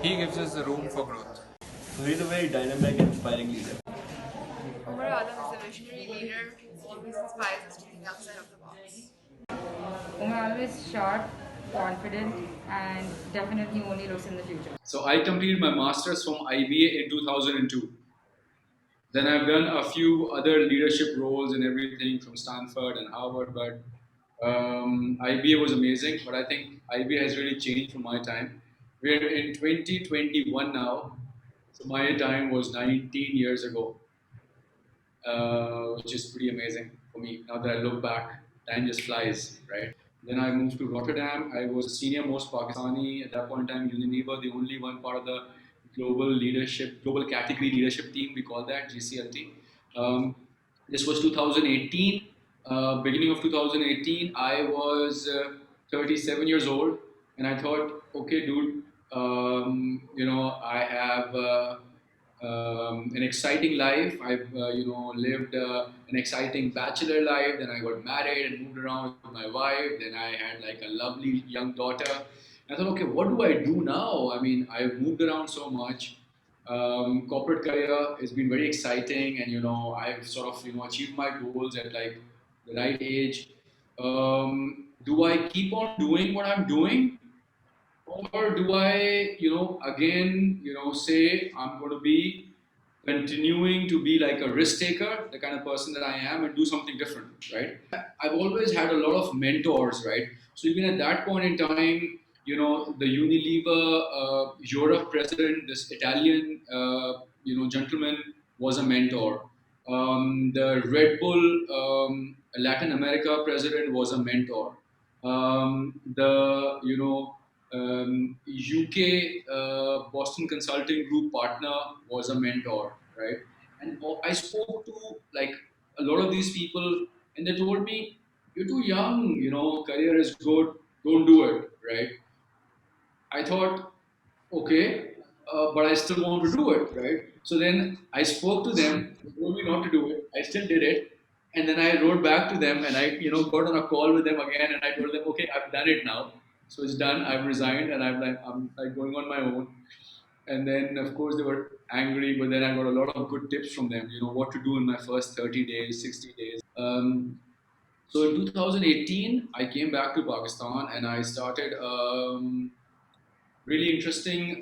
He gives us the room for growth. So he's a very dynamic and inspiring leader. Umar Adam is a visionary leader who always inspires us to think outside of the box. Umar always sharp, confident, and definitely only looks in the future. So I completed my master's from IBA in 2002. Then I've done a few other leadership roles and everything from Stanford and Harvard, but IBA was amazing. But I think IBA has really changed from my time. We're in 2021 now, so my time was 19 years ago, which is pretty amazing for me. Now that I look back, time just flies, right? Then I moved to Rotterdam. I was the senior most Pakistani at that point in time. Unilever, the only one part of the global category leadership team. We call that GCLT. Um, this was 2018. Beginning of 2018, I was 37 years old, and I thought, okay, dude, I have. An exciting life. I've lived an exciting bachelor life. Then I got married and moved around with my wife. Then I had like a lovely young daughter. I thought, okay, what do I do now? I mean, I've moved around so much. Corporate career has been very exciting, and I've sort of achieved my goals at like the right age. Do I keep on doing what I'm doing, or do I, again, say I'm going to be continuing to be like a risk taker, the kind of person that I am, and do something different, right? I've always had a lot of mentors, right? So even at that point in time, the Unilever Europe president, this Italian, gentleman was a mentor. The Red Bull Latin America president was a mentor. The UK Boston Consulting Group partner was a mentor, right? And I spoke to like a lot of these people, and they told me, "You're too young. Career is good. Don't do it." Right? I thought, okay, but I still want to do it, right? So then I spoke to them, they told me not to do it. I still did it, and then I wrote back to them, and I, got on a call with them again, and I told them, okay, I've done it now, so it's done. I've resigned, and I'm like going on my own. And then, of course, they were angry, but then I got a lot of good tips from them. What to do in my first 30 days, 60 days. So in 2018, I came back to Pakistan, and I started. Really interesting,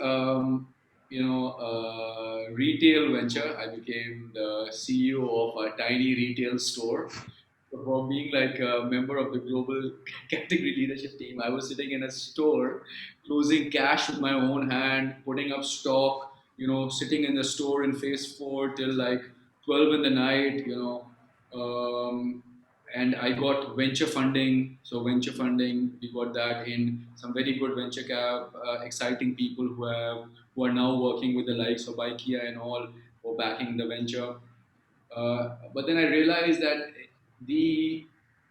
retail venture. I became the CEO of a tiny retail store. So from being like a member of the global category leadership team, I was sitting in a store, closing cash with my own hand, putting up stock, sitting in the store in phase 4 till like 12 in the night, um, and I got venture funding. So venture funding, we got that in some very good venture cap, exciting people who are now working with the likes of IKEA and all, for backing the venture. But then I realized that the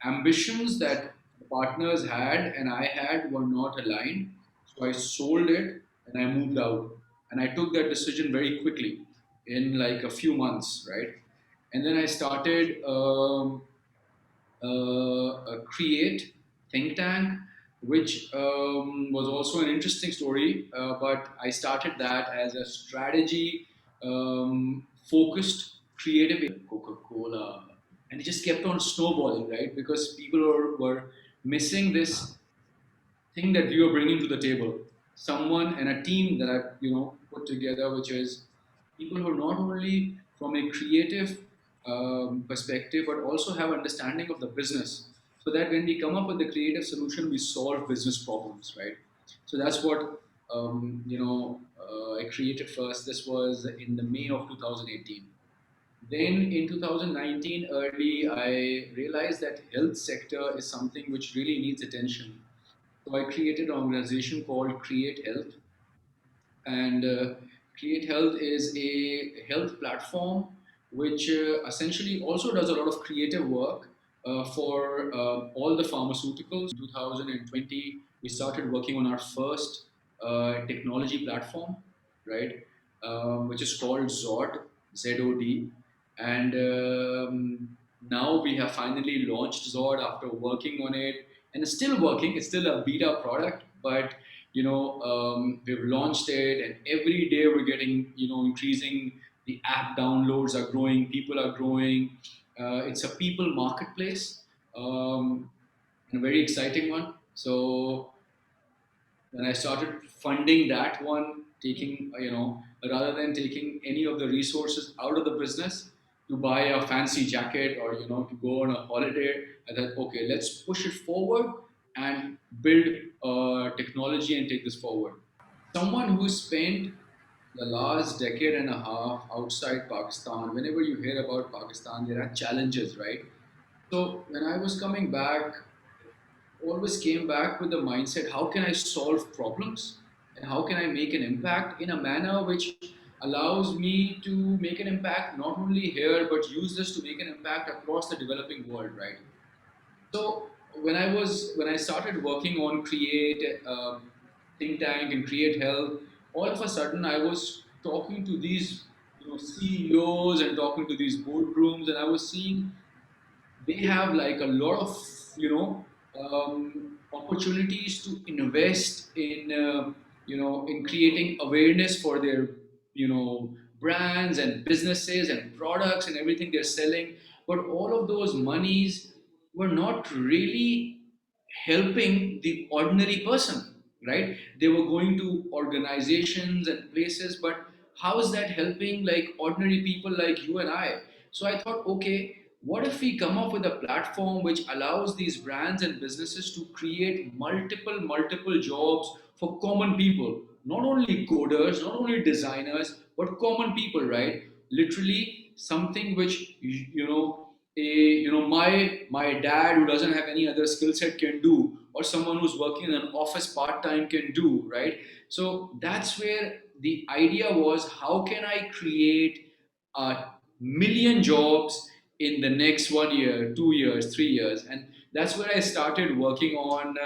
ambitions that the partners had and I had were not aligned. So I sold it and I moved out. And I took that decision very quickly in like a few months, right? And then I started a Create think tank, which was also an interesting story. But I started that as a strategy focused creative Coca Cola. And it just kept on snowballing, right? Because people were missing this thing that we were bringing to the table. Someone and a team that I've put together, which is people who are not only from a creative perspective but also have understanding of the business, so that when we come up with the creative solution, we solve business problems, right? So that's what I created first. This was in the May of 2018. Then in 2019 early, I realized that health sector is something which really needs attention. So I created an organization called Create Health, and Create Health is a health platform which essentially also does a lot of creative work for all the pharmaceuticals. 2020, we started working on our first technology platform, right? Which is called Zod, ZOD, and now we have finally launched Zod after working on it, and it's still working. It's still a beta product, but we've launched it, and every day we're getting, increasing. The app downloads are growing, people are growing. It's a people marketplace, and a very exciting one. So when I started funding that one, taking, rather than taking any of the resources out of the business to buy a fancy jacket or, to go on a holiday, I thought, okay, let's push it forward and build technology and take this forward. Someone who spent the last decade and a half outside Pakistan, whenever you hear about Pakistan, there are challenges, right? So when I was coming back, always came back with the mindset, how can I solve problems and how can I make an impact in a manner which allows me to make an impact not only here but use this to make an impact across the developing world, right? So when I started working on Create Think Tank and Create Health, all of a sudden I was talking to these, CEOs and talking to these boardrooms, and I was seeing they have like a lot of, opportunities to invest in, in creating awareness for their, brands and businesses and products and everything they're selling. But all of those monies were not really helping the ordinary person, right? They were going to organizations and places, but how is that helping like ordinary people like you and I? So I thought, okay, what if we come up with a platform which allows these brands and businesses to create multiple jobs for common people, not only coders, not only designers, but common people, right? Literally something which, my dad who doesn't have any other skill set can do, or someone who's working in an office part time can do, right? So that's where the idea was, how can I create a million jobs in the next 1 year, 2 years, 3 years? And that's where I started working on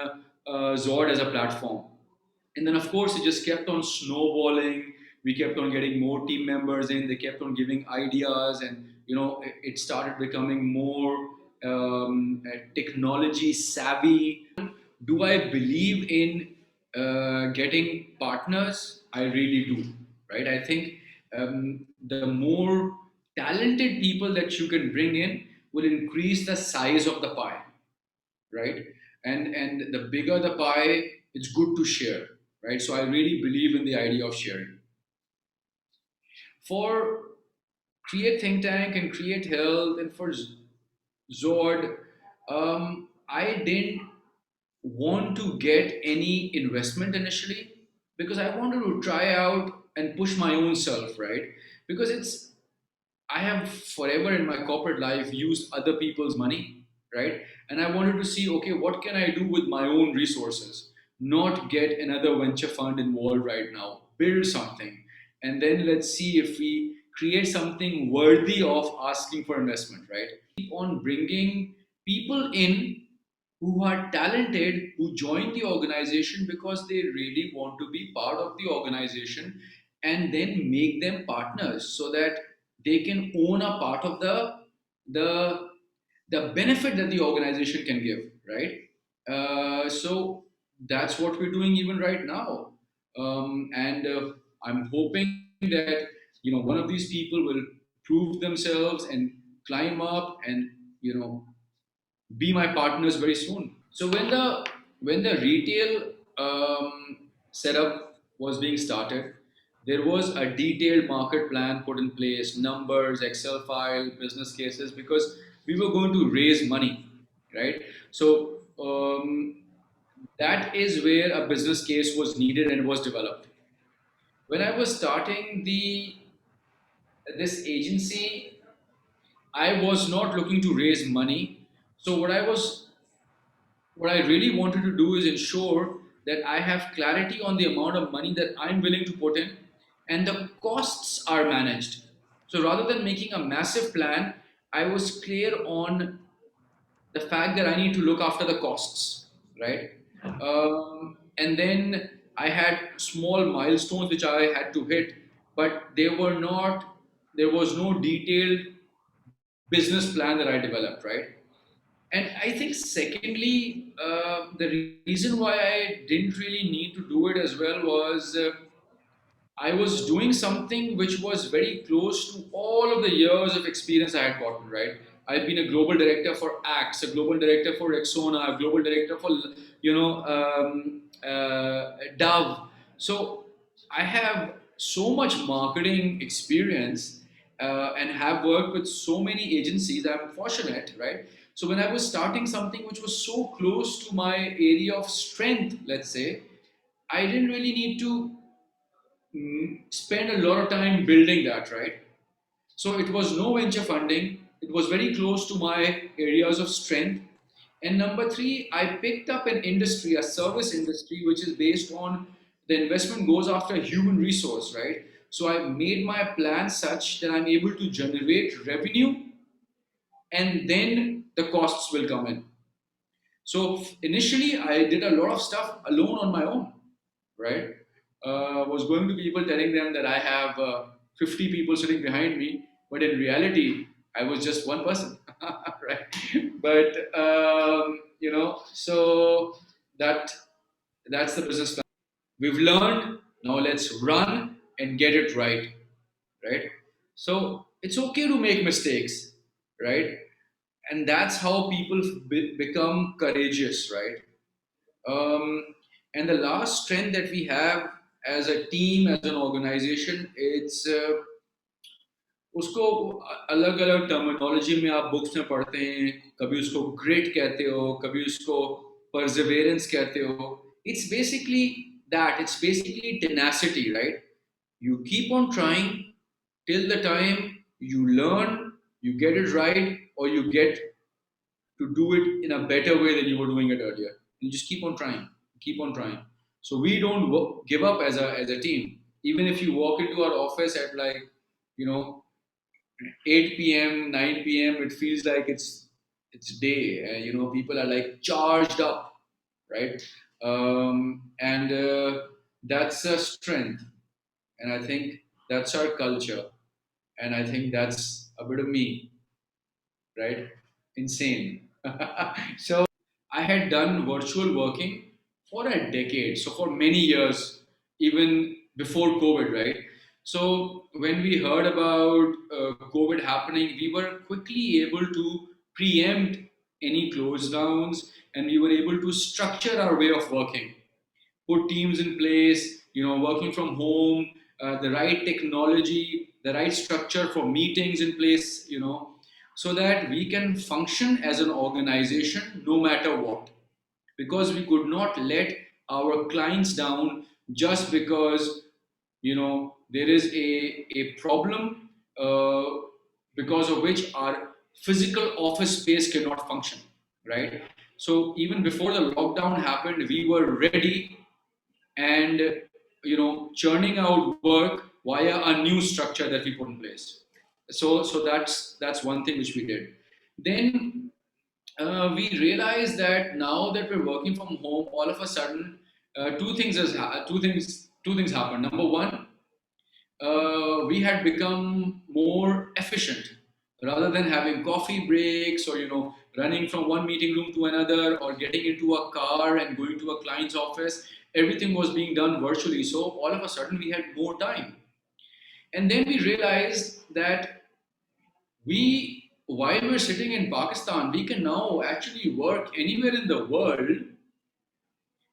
Zord as a platform. And then of course it just kept on snowballing. We kept on getting more team members in, they kept on giving ideas, and it started becoming more technology savvy. Do I believe in getting partners? I really do, right? I think the more talented people that you can bring in will increase the size of the pie, right? And the bigger the pie, it's good to share, right? So I really believe in the idea of sharing. For Create Think Tank and Create Health and for Zord, I didn't want to get any investment initially because I wanted to try out and push my own self, right? Because I have forever in my corporate life used other people's money, right? And I wanted to see, okay, what can I do with my own resources? Not get another venture fund involved right now. Build something. And then let's see if we create something worthy of asking for investment, right? Keep on bringing people in who are talented, who join the organization because they really want to be part of the organization, and then make them partners so that they can own a part of the the benefit that the organization can give, right? So that's what we're doing even right now, and I'm hoping that one of these people will prove themselves and climb up and be my partners very soon. So when the retail setup was being started, there was a detailed market plan put in place, numbers, Excel file, business cases, because we were going to raise money, right? So that is where a business case was needed and was developed. When I was starting the this agency, I was not looking to raise money. So what I really wanted to do is ensure that I have clarity on the amount of money that I'm willing to put in and the costs are managed. So rather than making a massive plan, I was clear on the fact that I need to look after the costs, right? And then I had small milestones which I had to hit, but there was no detailed business plan that I developed, right? And I think secondly, the reason why I didn't really need to do it as well was I was doing something which was very close to all of the years of experience I had gotten, right? I've been a global director for Axe, a global director for Rexona, a global director for, Dove. So I have so much marketing experience and have worked with so many agencies. I'm fortunate, right? So when I was starting something which was so close to my area of strength, let's say, I didn't really need to spend a lot of time building that, right? So it was no venture funding. It was very close to my areas of strength. And number three, I picked up an industry, a service industry, which is based on the investment goes after human resource, right? So I made my plan such that I'm able to generate revenue and then the costs will come in. So initially, I did a lot of stuff alone on my own, right? Was going to people telling them that I have 50 people sitting behind me, but in reality, I was just one person, right? But so that that's the business plan. We've learned, now let's run and get it right? So it's okay to make mistakes, right? And that's how people become courageous, right? um, and the last strength that we have as a team, as an organization, it's उसको अलग अलग terminology में आप books में पढ़ते हैं. कभी उसको ग्रिट कहते हो, कभी उसको परसिवेरेंस कहते हो. It's basically that. It's basically tenacity, right? You keep on trying till the time you learn, you get it right, or you get to do it in a better way than you were doing it earlier. You just keep on trying, keep on trying. So we don't give up as a team. Even if you walk into our office at like, you know, 8 p.m., 9 p.m., it feels like it's day. People are like charged up, right? And that's a strength, and I think that's our culture, and I think that's a bit of me, right? Insane. So I had done virtual working for a decade, so for many years, even before COVID, right? So when we heard about COVID happening, we were quickly able to preempt any close downs, and we were able to structure our way of working, put teams in place, working from home, the right technology, the right structure for meetings in place, so that we can function as an organization no matter what. Because we could not let our clients down just because, there is a problem because of which our physical office space cannot function, right? So even before the lockdown happened, we were ready and churning out work via a new structure that we put in place. So that's one thing which we did. Then we realized that now that we're working from home, all of a sudden two things happened. Number one, we had become more efficient rather than having coffee breaks or running from one meeting room to another or getting into a car and going to a client's office. Everything was being done virtually, so all of a sudden we had more time. And then we realized that while we're sitting in Pakistan, we can now actually work anywhere in the world,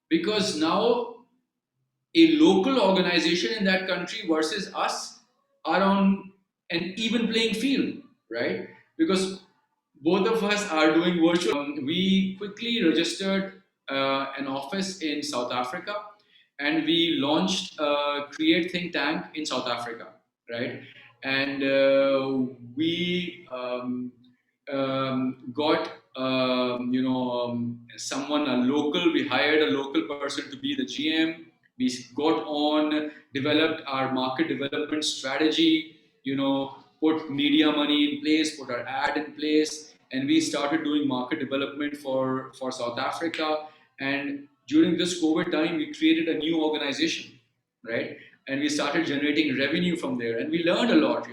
because now a local organization in that country versus us are on an even playing field, right? Because both of us are doing virtual. We quickly registered an office in South Africa, and we launched Create Think Tank in South Africa, right? And we got someone, a local. We hired a local person to be the GM. We got on, developed our market development strategy, put media money in place, put our ad in place, and we started doing market development for South Africa. And during this COVID time, we created a new organization, right? And we started generating revenue from there, and we learned a lot,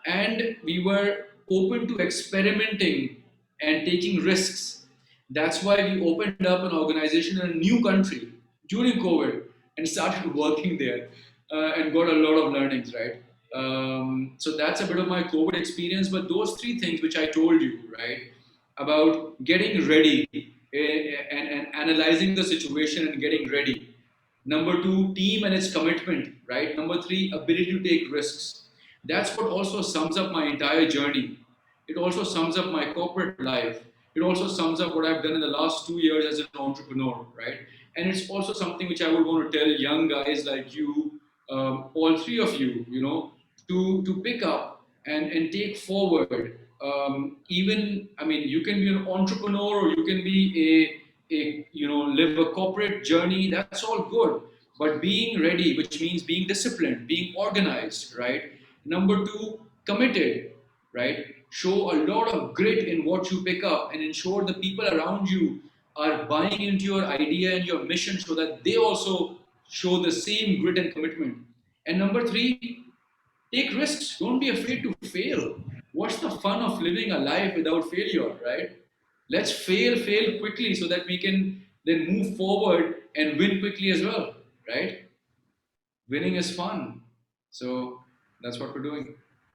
and we were open to experimenting and taking risks. That's why we opened up an organization in a new country during COVID and started working there and got a lot of learnings, right? So that's a bit of my COVID experience. But those three things which I told you, right, about getting ready and analyzing the situation and getting ready. Number two, team and its commitment, right? Number three, ability to take risks. That's what also sums up my entire journey. It also sums up my corporate life. It also sums up what I've done in the last 2 years as an entrepreneur, right? And it's also something which I would want to tell young guys like you, all three of you, to pick up and take forward. Even, I mean, you can be an entrepreneur or you can be live a corporate journey. That's all good. But being ready, which means being disciplined, being organized, right? Number two, committed, right? Show a lot of grit in what you pick up and ensure the people around you are buying into your idea and your mission so that they also show the same grit and commitment. And number three, take risks. Don't be afraid to fail. What's the fun of living a life without failure, right? Let's fail quickly so that we can then move forward and win quickly as well, right? Winning is fun. So that's what we're doing.